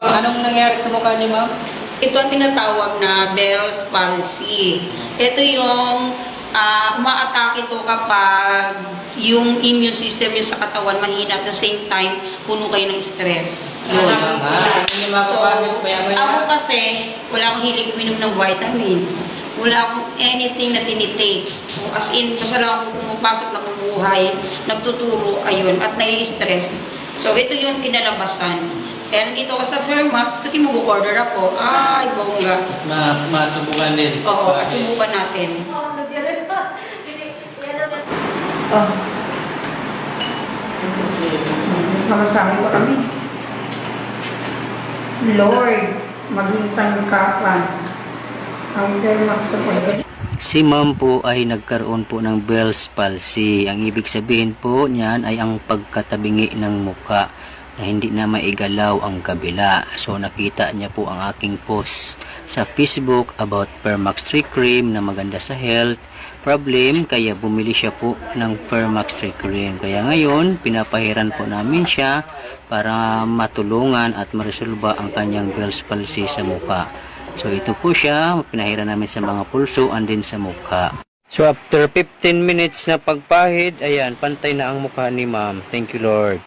Anong nangyari sa mukha niyo, ma'am? Ito ang tinatawag na Bell's palsy. Ito yung umaatake ito kapag yung immune system nyo sa katawan mahina at the same time puno kayo ng stress. Ano nga? Hindi makapagod pa yan. Ako kasi, wala akong hilig uminom ng vitamins. Wala akong anything na tinitake. As in, basta lang ako pumapasok na buhay, nagtuturo, ayun, at nai-stress. So, ito yung kinalabasan. Kaya nandito ako sa Fairmax kasi mag-order ako. Ay, bongga. Masubukan din. Oo, subukan natin. Oh. Makasabi ko kami. Lord, maging sangkapan. Ang Fairmax sa pagkakas. Si ma'am po ay nagkaroon po ng Bell's palsy. Ang ibig sabihin po niyan ay ang pagkatabingi ng muka na hindi na maigalaw ang kabila. So nakita niya po ang aking post sa Facebook about Permax 3 cream na maganda sa health problem, kaya bumili siya po ng Permax 3 cream. Kaya ngayon pinapahiran po namin siya para matulungan at maresolba ang kanyang Bell's palsy sa mukha. So ito po siya, pinahiran namin sa mga pulso and din sa mukha. So after 15 minutes na pagpahid, ayan, pantay na ang mukha ni ma'am. Thank you Lord.